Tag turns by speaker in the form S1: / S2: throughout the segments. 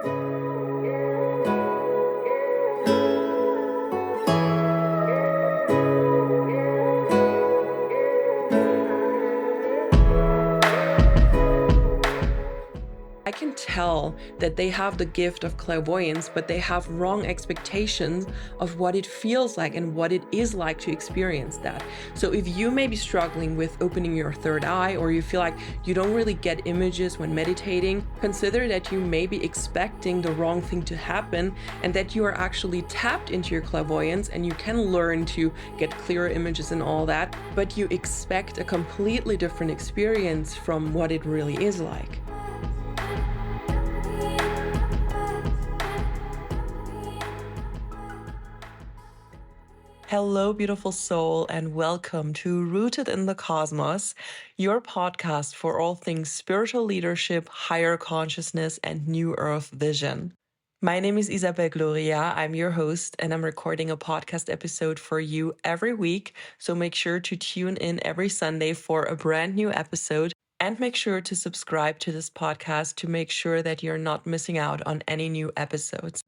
S1: I can tell that they have the gift of clairvoyance, but they have wrong expectations of what it feels like and what it is like to experience that. So if you may be struggling with opening your third eye, or you feel like you don't really get images when meditating, consider that you may be expecting the wrong thing to happen and that you are actually tapped into your clairvoyance and you can learn to get clearer images and all that, but you expect a completely different experience from what it really is like. Hello, beautiful soul, and welcome to Rooted in the Cosmos, your podcast for all things spiritual leadership, higher consciousness, and New Earth vision. My name is Isabel Gloria. I'm your host, and I'm recording a podcast episode for you every week. So make sure to tune in every Sunday for a brand new episode. And make sure to subscribe to this podcast to make sure that you're not missing out on any new episodes.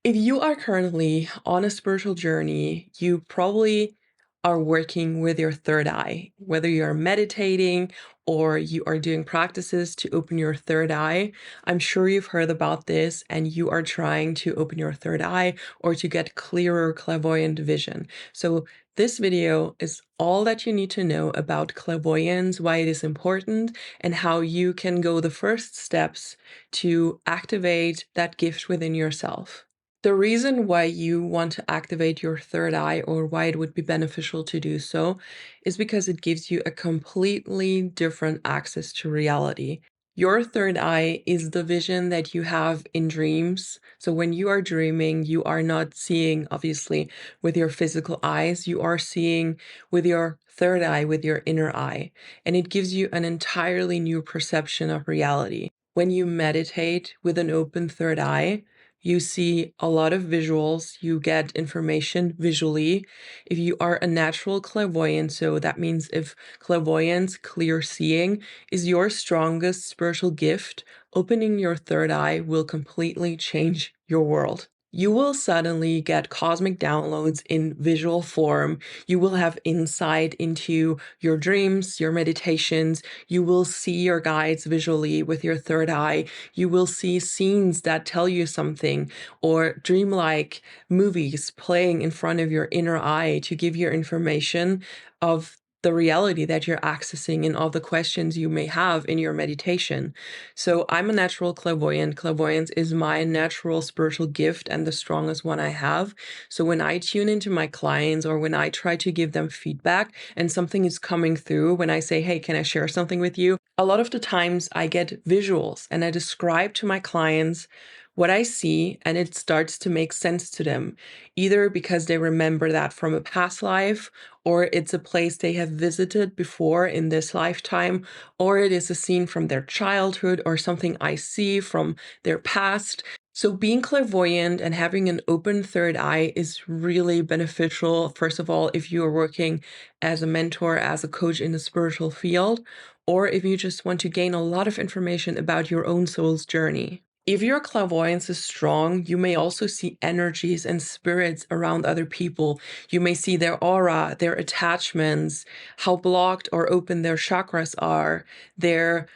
S1: If you are currently on a spiritual journey, you probably are working with your third eye, whether you're meditating or you are doing practices to open your third eye. I'm sure you've heard about this and you are trying to open your third eye or to get clearer clairvoyant vision. So this video is all that you need to know about clairvoyance, why it is important, and how you can go the first steps to activate that gift within yourself. The reason why you want to activate your third eye, or why it would be beneficial to do so, is because it gives you a completely different access to reality. Your third eye is the vision that you have in dreams. So when you are dreaming, you are not seeing, obviously, with your physical eyes, you are seeing with your third eye, with your inner eye. And it gives you an entirely new perception of reality. When you meditate with an open third eye, you see a lot of visuals, you get information visually. If you are a natural clairvoyant, so that means if clairvoyance, clear seeing, is your strongest spiritual gift, opening your third eye will completely change your world. You will suddenly get cosmic downloads in visual form. You will have insight into your dreams, your meditations. You will see your guides visually with your third eye. You will see scenes that tell you something, or dreamlike movies playing in front of your inner eye to give you information of the reality that you're accessing and all the questions you may have in your meditation. So I'm a natural clairvoyant. Clairvoyance is my natural spiritual gift and the strongest one I have. So when I tune into my clients, or when I try to give them feedback and something is coming through, when I say, hey, can I share something with you? A lot of the times I get visuals and I describe to my clients what I see, and it starts to make sense to them, either because they remember that from a past life, or it's a place they have visited before in this lifetime, or it is a scene from their childhood or something I see from their past. So being clairvoyant and having an open third eye is really beneficial. First of all, if you are working as a mentor, as a coach in the spiritual field, or if you just want to gain a lot of information about your own soul's journey. If your clairvoyance is strong, you may also see energies and spirits around other people. You may see their aura, their attachments, how blocked or open their chakras are, their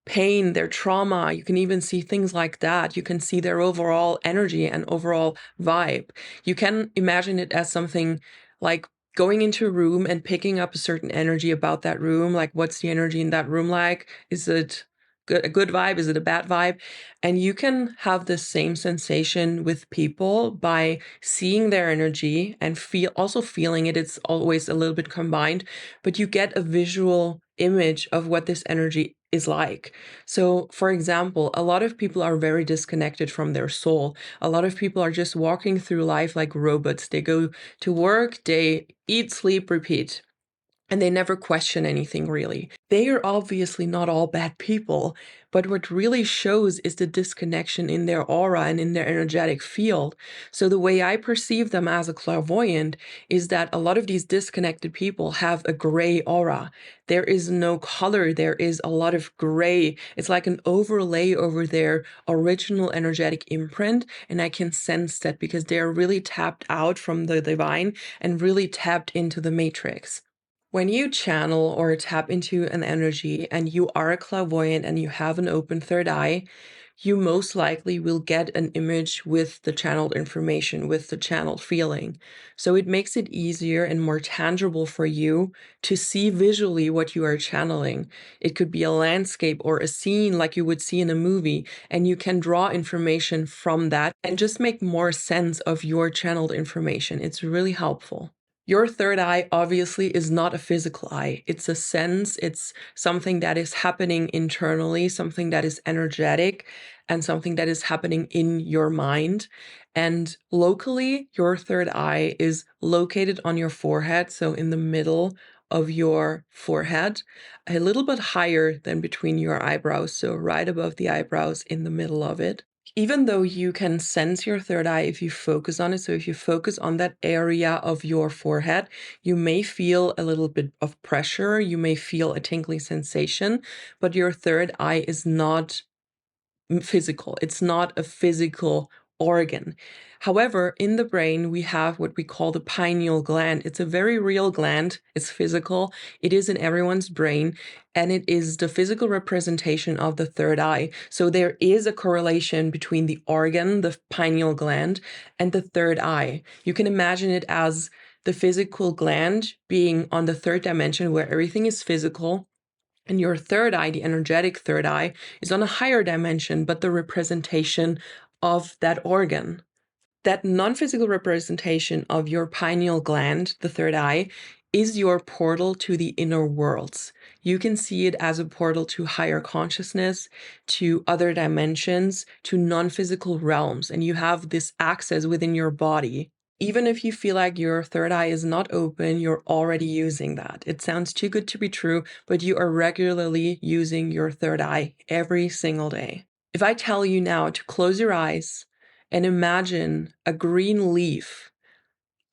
S1: pain, their trauma. You can even see things like that. You can see their overall energy and overall vibe. You can imagine it as something like going into a room and picking up a certain energy about that room. Like, what's the energy in that room like? Is it a good vibe? Is it a bad vibe? And you can have the same sensation with people by seeing their energy and also feeling it. It's always a little bit combined, but you get a visual image of what this energy is like. So, for example, a lot of people are very disconnected from their soul. A lot of people are just walking through life like robots. They go to work, they eat, sleep, repeat. and they never question anything really. They are obviously not all bad people, but what really shows is the disconnection in their aura and in their energetic field. So the way I perceive them as a clairvoyant is that a lot of these disconnected people have a gray aura. There is no color, there is a lot of gray. It's like an overlay over their original energetic imprint, and I can sense that because they're really tapped out from the divine and really tapped into the matrix. When you channel or tap into an energy and you are a clairvoyant and you have an open third eye, you most likely will get an image with the channeled information, with the channeled feeling. So it makes it easier and more tangible for you to see visually what you are channeling. It could be a landscape or a scene like you would see in a movie, and you can draw information from that and just make more sense of your channeled information. It's really helpful. Your third eye obviously is not a physical eye. It's a sense, it's something that is happening internally, something that is energetic, and something that is happening in your mind. And locally, your third eye is located on your forehead, so in the middle of your forehead, a little bit higher than between your eyebrows, so right above the eyebrows in the middle of it. Even though you can sense your third eye if you focus on it, so if you focus on that area of your forehead, you may feel a little bit of pressure, you may feel a tingling sensation, but your third eye is not physical. It's not a physical organ. However, in the brain, we have what we call the pineal gland. It's a very real gland. It's physical. It is in everyone's brain, and it is the physical representation of the third eye. So there is a correlation between the organ, the pineal gland, and the third eye. You can imagine it as the physical gland being on the third dimension where everything is physical, and your third eye, the energetic third eye, is on a higher dimension, but the representation of that organ. That non physical representation of your pineal gland, the third eye, is your portal to the inner worlds. You can see it as a portal to higher consciousness, to other dimensions, to non physical realms, and you have this access within your body. Even if you feel like your third eye is not open, you're already using that. It sounds too good to be true, but you are regularly using your third eye every single day. If I tell you now to close your eyes and imagine a green leaf,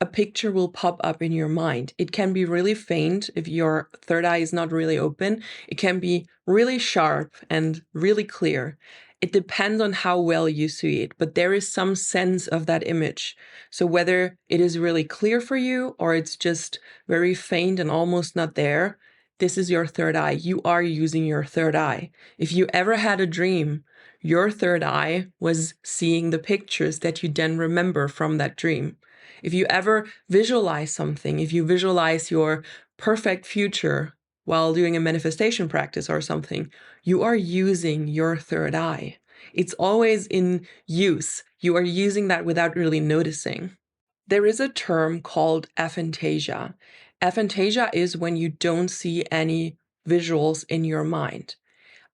S1: a picture will pop up in your mind. It can be really faint if your third eye is not really open. It can be really sharp and really clear. It depends on how well you see it, but there is some sense of that image. So whether it is really clear for you or it's just very faint and almost not there, this is your third eye. You are using your third eye. If you ever had a dream, your third eye was seeing the pictures that you then remember from that dream. If you ever visualize something, if you visualize your perfect future while doing a manifestation practice or something, you are using your third eye. It's always in use. You are using that without really noticing. There is a term called aphantasia. Aphantasia is when you don't see any visuals in your mind.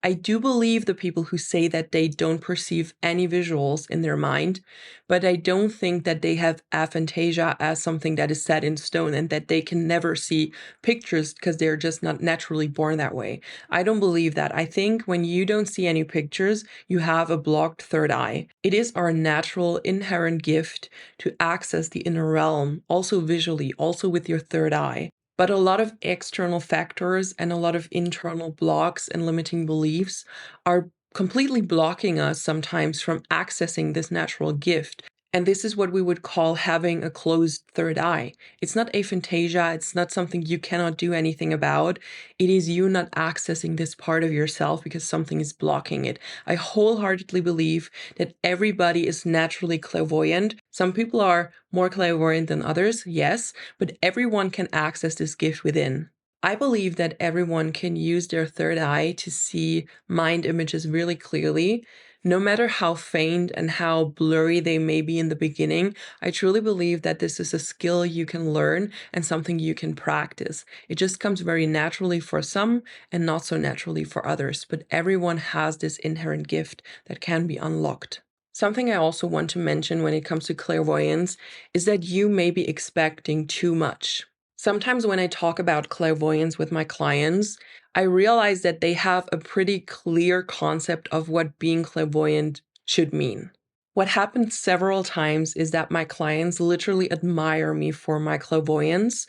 S1: I do believe the people who say that they don't perceive any visuals in their mind, but I don't think that they have aphantasia as something that is set in stone and that they can never see pictures because they're just not naturally born that way. I don't believe that. I think when you don't see any pictures, you have a blocked third eye. It is our natural, inherent gift to access the inner realm, also visually, also with your third eye. But a lot of external factors and a lot of internal blocks and limiting beliefs are completely blocking us sometimes from accessing this natural gift. And this is what we would call having a closed third eye. It's not aphantasia, it's not something you cannot do anything about. It is you not accessing this part of yourself because something is blocking it. I wholeheartedly believe that everybody is naturally clairvoyant. Some people are more clairvoyant than others, yes, but everyone can access this gift within. I believe that everyone can use their third eye to see mind images really clearly. No matter how faint and how blurry they may be in the beginning, I truly believe that this is a skill you can learn and something you can practice. It just comes very naturally for some and not so naturally for others, but everyone has this inherent gift that can be unlocked. Something I also want to mention when it comes to clairvoyance is that you may be expecting too much. Sometimes when I talk about clairvoyance with my clients, I realize that they have a pretty clear concept of what being clairvoyant should mean. What happens several times is that my clients literally admire me for my clairvoyance,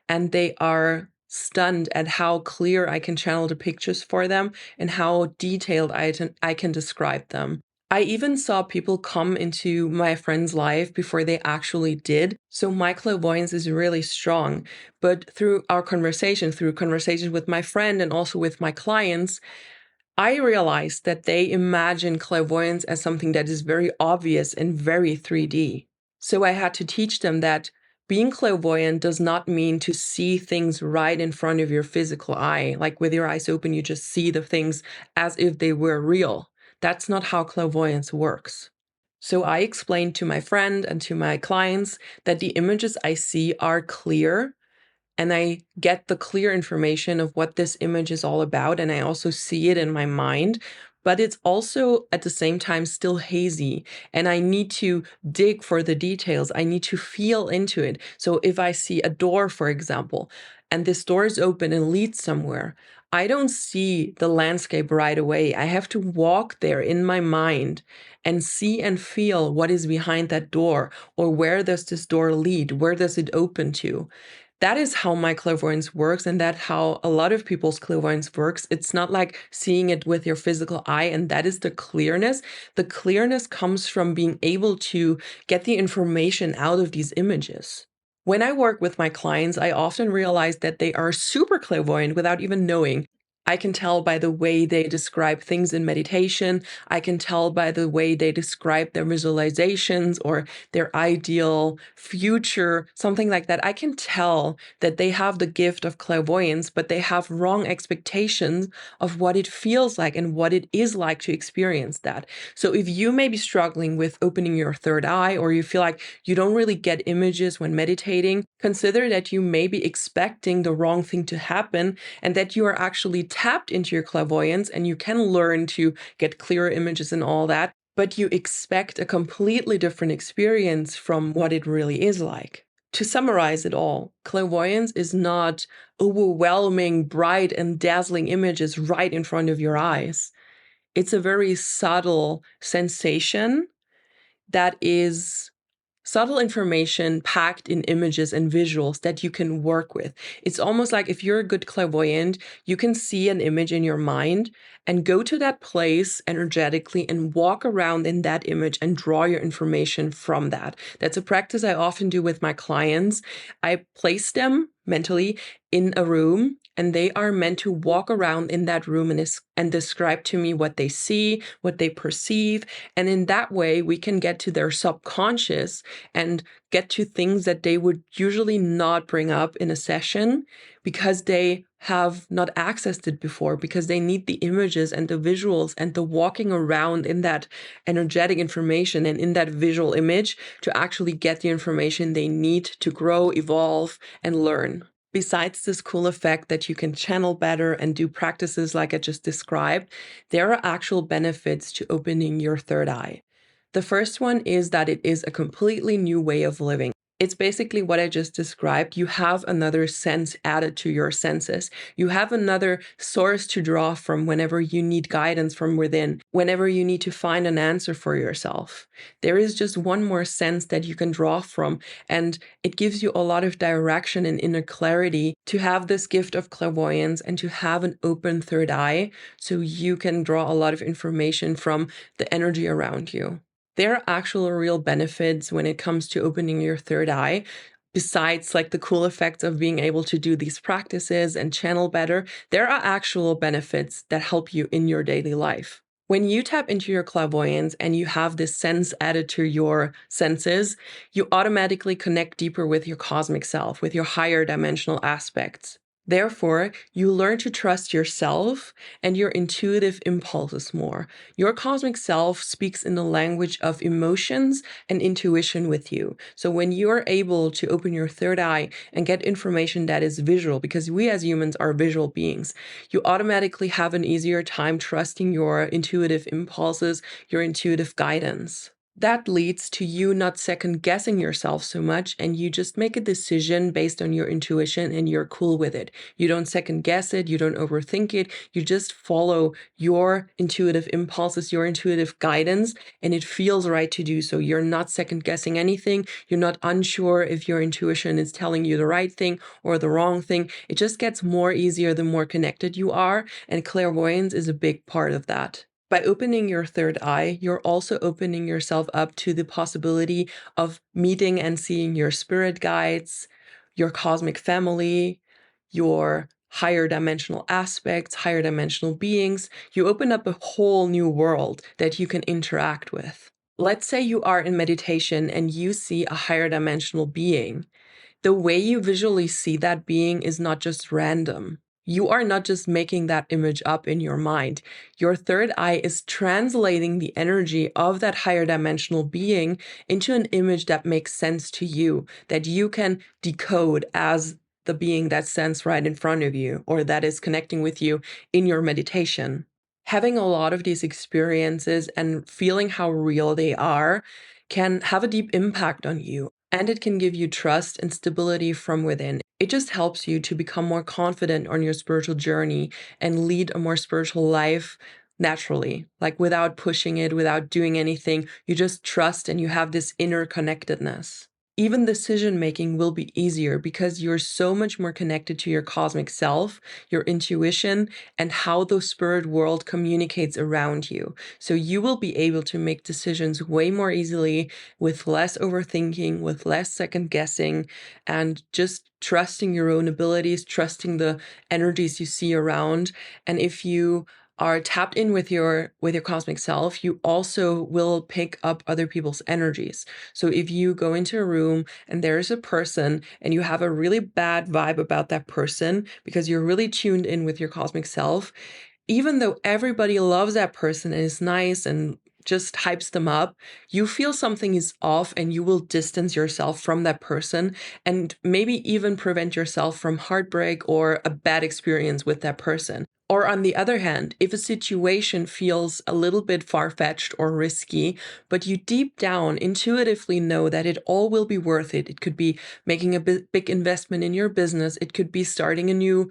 S1: and they are stunned at how clear I can channel the pictures for them and how detailed I can describe them. I even saw people come into my friend's life before they actually did. So my clairvoyance is really strong. But through conversations with my friend and also with my clients, I realized that they imagine clairvoyance as something that is very obvious and very 3D. So I had to teach them that being clairvoyant does not mean to see things right in front of your physical eye. Like with your eyes open, you just see the things as if they were real. That's not how clairvoyance works. So I explained to my friend and to my clients that the images I see are clear, and I get the clear information of what this image is all about, and I also see it in my mind. But it's also at the same time still hazy, and I need to dig for the details. I need to feel into it. So if I see a door, for example, and this door is open and leads somewhere, I don't see the landscape right away. I have to walk there in my mind and see and feel what is behind that door, or where does this door lead? Where does it open to? That is how my clairvoyance works, and that how a lot of people's clairvoyance works. It's not like seeing it with your physical eye, and that is the clearness. The clearness comes from being able to get the information out of these images. When I work with my clients, I often realize that they are super clairvoyant without even knowing. I can tell by the way they describe things in meditation. I can tell by the way they describe their visualizations or their ideal future, something like that. I can tell that they have the gift of clairvoyance, but they have wrong expectations of what it feels like and what it is like to experience that. So if you may be struggling with opening your third eye, or you feel like you don't really get images when meditating, consider that you may be expecting the wrong thing to happen, and that you are actually tapped into your clairvoyance and you can learn to get clearer images and all that, but you expect a completely different experience from what it really is like. To summarize it all, clairvoyance is not overwhelming, bright, and dazzling images right in front of your eyes. It's a very subtle sensation that is subtle information packed in images and visuals that you can work with. It's almost like if you're a good clairvoyant, you can see an image in your mind and go to that place energetically and walk around in that image and draw your information from that. That's a practice I often do with my clients. I place them mentally in a room, and they are meant to walk around in that room and describe to me what they see, what they perceive. And in that way, we can get to their subconscious and get to things that they would usually not bring up in a session because they have not accessed it before, because they need the images and the visuals and the walking around in that energetic information and in that visual image to actually get the information they need to grow, evolve, and learn. Besides this cool effect that you can channel better and do practices like I just described, there are actual benefits to opening your third eye. The first one is that it is a completely new way of living. It's basically what I just described. You have another sense added to your senses. You have another source to draw from whenever you need guidance from within, whenever you need to find an answer for yourself. There is just one more sense that you can draw from, and it gives you a lot of direction and inner clarity to have this gift of clairvoyance and to have an open third eye so you can draw a lot of information from the energy around you. There are actual real benefits when it comes to opening your third eye. Besides like the cool effects of being able to do these practices and channel better, there are actual benefits that help you in your daily life. When you tap into your clairvoyance and you have this sense added to your senses, you automatically connect deeper with your cosmic self, with your higher dimensional aspects. Therefore, you learn to trust yourself and your intuitive impulses more. Your cosmic self speaks in the language of emotions and intuition with you. So when you are able to open your third eye and get information that is visual, because we as humans are visual beings, you automatically have an easier time trusting your intuitive impulses, your intuitive guidance. That leads to you not second guessing yourself so much, and you just make a decision based on your intuition and you're cool with it. You don't second guess it, you don't overthink it, you just follow your intuitive impulses, your intuitive guidance, and it feels right to do so. You're not second guessing anything, you're not unsure if your intuition is telling you the right thing or the wrong thing. It just gets more easier the more connected you are, and clairvoyance is a big part of that. By opening your third eye, you're also opening yourself up to the possibility of meeting and seeing your spirit guides, your cosmic family, your higher dimensional aspects, higher dimensional beings. You open up a whole new world that you can interact with. Let's say you are in meditation and you see a higher dimensional being. The way you visually see that being is not just random. You are not just making that image up in your mind. Your third eye is translating the energy of that higher dimensional being into an image that makes sense to you, that you can decode as the being that stands right in front of you or that is connecting with you in your meditation. Having a lot of these experiences and feeling how real they are can have a deep impact on you. And it can give you trust and stability from within. It just helps you to become more confident on your spiritual journey and lead a more spiritual life naturally, like without pushing it, without doing anything. You just trust and you have this inner connectedness. Even decision making will be easier because you're so much more connected to your cosmic self, your intuition, and how the spirit world communicates around you. So you will be able to make decisions way more easily with less overthinking, with less second guessing, and just trusting your own abilities, trusting the energies you see around. And if you are tapped in with your cosmic self, you also will pick up other people's energies. So if you go into a room and there's a person and you have a really bad vibe about that person because you're really tuned in with your cosmic self, even though everybody loves that person and is nice and just hypes them up, you feel something is off and you will distance yourself from that person and maybe even prevent yourself from heartbreak or a bad experience with that person. Or on the other hand, if a situation feels a little bit far-fetched or risky, but you deep down intuitively know that it all will be worth it. It could be making a big investment in your business. It could be starting a new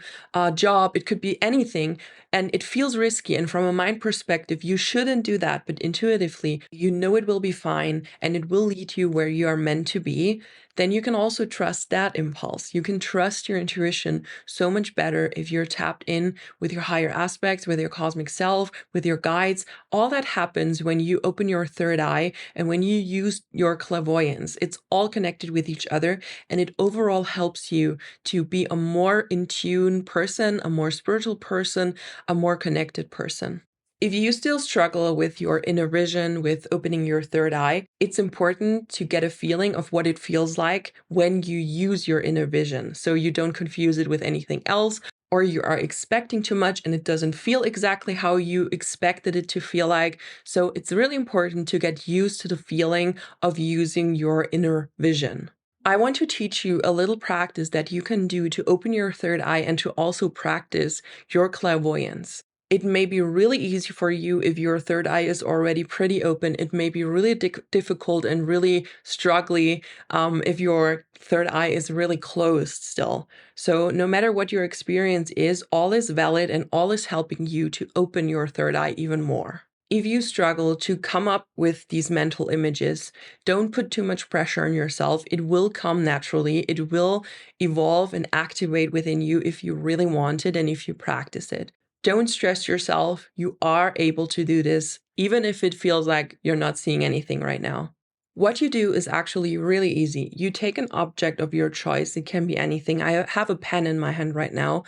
S1: job. It could be anything. And it feels risky. And from a mind perspective, you shouldn't do that. But intuitively, you know it will be fine and it will lead you where you are meant to be. Then you can also trust that impulse. You can trust your intuition so much better if you're tapped in with your higher aspects, with your cosmic self, with your guides. All that happens when you open your third eye and when you use your clairvoyance. It's all connected with each other and it overall helps you to be a more in tune person, a more spiritual person, a more connected person. If you still struggle with your inner vision, with opening your third eye, it's important to get a feeling of what it feels like when you use your inner vision so you don't confuse it with anything else or you are expecting too much and it doesn't feel exactly how you expected it to feel like. So it's really important to get used to the feeling of using your inner vision. I want to teach you a little practice that you can do to open your third eye and to also practice your clairvoyance. It may be really easy for you if your third eye is already pretty open. It may be really difficult and really struggly if your third eye is really closed still. So no matter what your experience is, all is valid and all is helping you to open your third eye even more. If you struggle to come up with these mental images, don't put too much pressure on yourself. It will come naturally. It will evolve and activate within you if you really want it and if you practice it. Don't stress yourself. You are able to do this, even if it feels like you're not seeing anything right now. What you do is actually really easy. You take an object of your choice. It can be anything. I have a pen in my hand right now,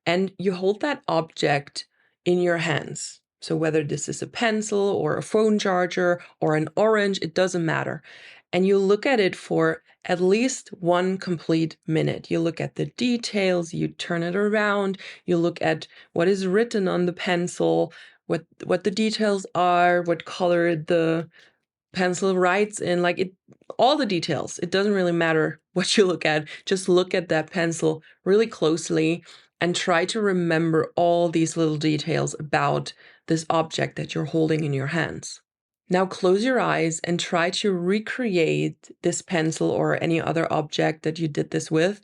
S1: and you hold that object in your hands. So whether this is a pencil or a phone charger or an orange, it doesn't matter. And you look at it for at least 1 complete minute. You look at the details, you turn it around, you look at what is written on the pencil, what the details are, what color the pencil writes in, like it, all the details. It doesn't really matter what you look at. Just look at that pencil really closely and try to remember all these little details about this object that you're holding in your hands. Now close your eyes and try to recreate this pencil or any other object that you did this with,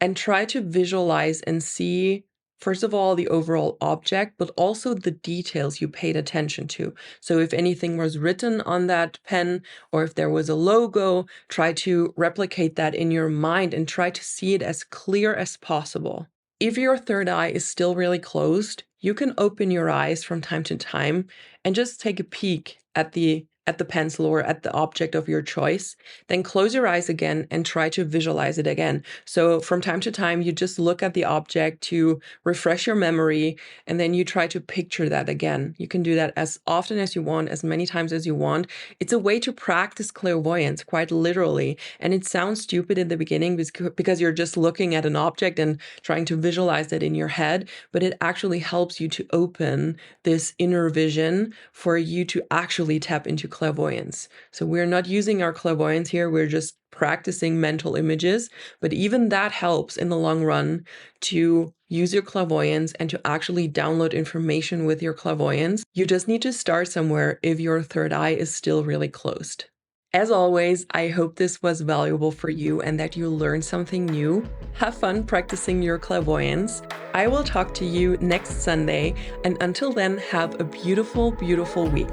S1: and try to visualize and see, first of all, the overall object, but also the details you paid attention to. So if anything was written on that pen, or if there was a logo, try to replicate that in your mind and try to see it as clear as possible. If your third eye is still really closed, you can open your eyes from time to time and just take a peek at the pencil or at the object of your choice. Then close your eyes again and try to visualize it again. So from time to time, you just look at the object to refresh your memory, and then you try to picture that again. You can do that as often as you want, as many times as you want. It's a way to practice clairvoyance, quite literally. And it sounds stupid in the beginning because you're just looking at an object and trying to visualize it in your head, but it actually helps you to open this inner vision for you to actually tap into clairvoyance. So we're not using our clairvoyance here, we're just practicing mental images, but even that helps in the long run to use your clairvoyance and to actually download information with your clairvoyance. You just need to start somewhere if your third eye is still really closed. As always, I hope this was valuable for you and that you learned something new. Have fun practicing your clairvoyance. I will talk to you next Sunday, and until then, have a beautiful, beautiful week.